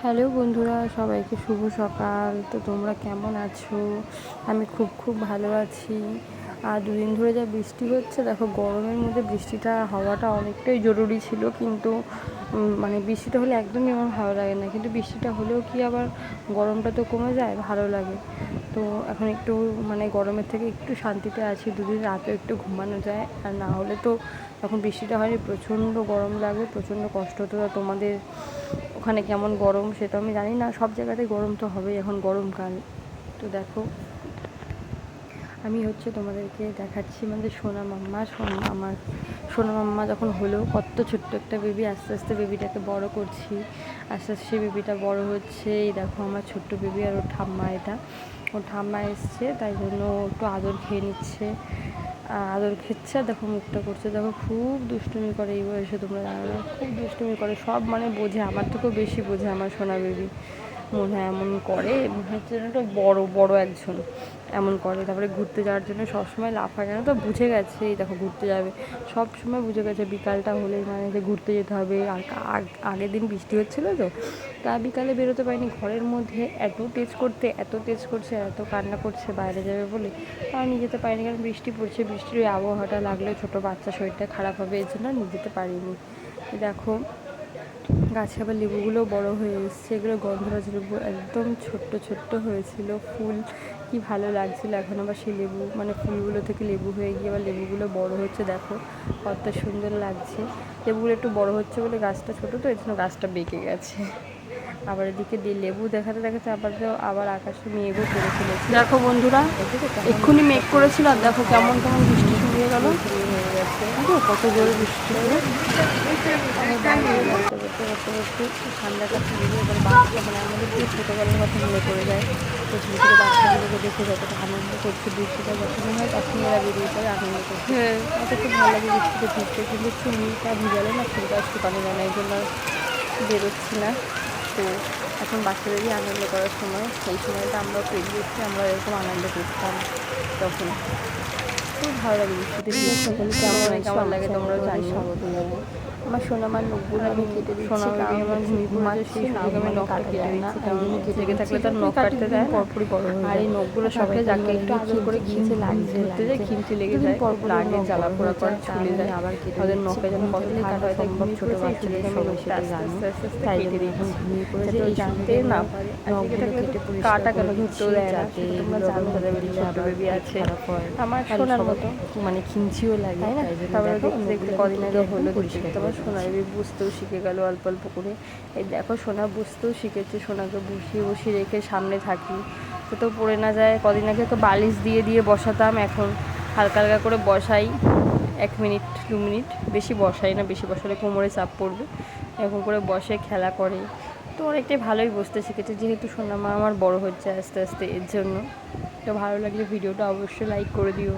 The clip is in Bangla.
হ্যালো বন্ধুরা, সবাইকে শুভ সকাল। তো তোমরা কেমন আছো? আমি খুব ভালো আছি। আর দুদিন ধরে যা বৃষ্টি হচ্ছে, দেখো গরমের মধ্যে বৃষ্টিটা হওয়াটা অনেকটাই জরুরি ছিল, কিন্তু মানে বৃষ্টিটা হলে একদমই আমার ভালো লাগে না, কিন্তু বৃষ্টিটা হলেও কি আবার গরমটা তো কমে যায়, ভালো লাগে। তো এখন একটু মানে গরমের থেকে একটু শান্তিতে আছি, দুদিন রাতে একটু ঘুমানো যায়। আর না হলে তো এখন বৃষ্টিটা হয়নি প্রচণ্ড গরম লাগে, প্রচণ্ড কষ্ট হতো। তোমাদের ওখানে কেমন গরম সেটা আমি জানি না, সব জায়গাতে গরম তো হবেই, এখন গরমকাল। তো দেখো আমি তোমাদেরকে দেখাচ্ছি আমাদের সোনা মাম্মা যখন হলো, কত ছোট্ট একটা বেবি, আস্তে আস্তে বেবিটাকে বড় করছি, আস্তে আস্তে সেই বেবিটা বড় হচ্ছে। এই দেখো আমার ছোট্ট বেবি, আর ওর ঠাম্মা এসছে, তাই জন্য একটু আদর খেয়ে নিচ্ছে, আদর খেচ্ছে। আর দেখো মুখটা করছে, দেখো খুব দুষ্টুমি করে এই বয়সে, তোমরা জানো না, খুব দুষ্টুমি করে, সব মানে বোঝে, আমার থেকেও বেশি বোঝে আমার সোনা বেবি। মনে হয় এমন করে, মনে হচ্ছে যেন একটা বড় একজন এমন করে। তারপরে ঘুরতে যাওয়ার জন্য সবসময় লাফায়, জানো তো, বুঝে গেছে। এই দেখো ঘুরতে যাবে, সব সময় বুঝে গেছে বিকালটা হলেই মানে যে ঘুরতে যেতে হবে। আর আগের দিন বৃষ্টি হচ্ছিলো তো, তা বিকালে বেরোতে পারিনি, ঘরের মধ্যে এত তেজ করছে, এত কান্না করছে বাইরে যাবে বলে, আর নিয়ে যেতে পারিনি, কারণ বৃষ্টি পড়ছে, বৃষ্টির ওই আবহাওয়াটা লাগলে ছোটো বাচ্চা শরীরটা খারাপ হবে, এই জন্য নিয়ে যেতে পারিনি। দেখো গাছে আবার লেবুগুলোও বড় হয়ে এসছে, এগুলো গন্ধরাজ লেবু, একদম ছোট্ট হয়েছিল ফুল, কি ভালো লাগছিলো। এখন আবার সেই লেবু মানে ফুলগুলো থেকে লেবু হয়ে গিয়ে আবার লেবুগুলো বড় হচ্ছে, দেখো কত সুন্দর লাগছে। লেবুগুলো একটু বড় হচ্ছে বলে, গাছটা ছোটো তো, এই জন্য গাছটা বেঁকে গেছে। আবার এদিকে দিয়ে লেবু দেখাতে আবার আকাশে মেঘও করে ফেলেছে। দেখো বন্ধুরা, এক্ষুনি মেঘ করেছিল, আর দেখো কেমন বৃষ্টি শুরু হয়ে গেল, হয়ে গেছে, কত জোরে বৃষ্টি হলো। ঠান্ডাটা শুরু এবার বাচ্চা, মানে আমাদের যে ছোটোবেলার কথা মনে পড়ে যায়। তো ছোটো ছোটো বাচ্চাগুলোকে দেখে যতটা আনন্দ করছে, বৃষ্টিটা যখনই হয় তখন ওরা বেরিয়ে পড়ে আনন্দ করছে। আমার খুব ভালো লাগে বৃষ্টিতে ভিজতে, কিন্তু চুলটা ভিজালে না, চুলটা একটু পানি যায় না, এই জন্য বেরোচ্ছি না। তো এখন বাচ্চাদেরই আনন্দ করার সময়, সেই সময়টা আমরাও পেরিয়েছি, আমরা এরকম আনন্দ করতাম তখন। খুব ভালো লাগে বৃষ্টিতে। সকলে কেমন লাগে তোমরাও জানিও। আমার সোনামার নখগুলো আমি কেটে দিচ্ছি, কারণ আমার ঘুমাচ্ছে, সেই সুযোগ আমি নখটা কেটে দিচ্ছি, কারণ জেগে থাকলে তার নখ কাটতে দেয় পরপরই বড় হয়ে যায়। আর এই নখগুলো সবাই যাকে একটু আদর করে খিঁচে লাগছে, ঘুরতে যায় খিমচি লেগে যায়, পরপর লাগে, জ্বালা পোড়া করে, ছুলে যায়, আবার ওদের নখে যেন কত ধার হয়, তাই ঘুমিয়ে ছোটো বাচ্চাদের সবাই সেটা জানো, তাই কেটে দিচ্ছি, ঘুমিয়ে পড়েছে এই জানতে না পারে। নখগুলো কেটে কাটা কেন ধরতেও দেয় না, তোমরা জানো তাদের বাড়ি ছোট্ট বেবি আছে, আমার সোনার মতো মানে খিমচিও লাগে, তাই না। তারপরে দেখতে কদিন আগে হলো, তোমার সোনা বেবি বুঝতেও শিখে গেল অল্প অল্প করে। এই দেখো সোনা বুঝতেও শিখেছে, সোনাকে বসিয়ে রেখে সামনে থাকি তো পড়ে না যায়। কদিন আগে তো বালিশ দিয়ে বসাতাম, এখন হালকা হালকা করে বসাই, 1 মিনিট 2 মিনিট, বেশি বসাই না, বেশি বসালে কোমরে চাপ পড়বে। এরকম করে বসে খেলা করে, তো অনেকটাই ভালোই বসতে শিখেছে, যেহেতু সোনামা আমার বড় হচ্ছে আস্তে আস্তে, এর জন্য। তো ভালো লাগলে ভিডিওটা অবশ্যই লাইক করে দিও।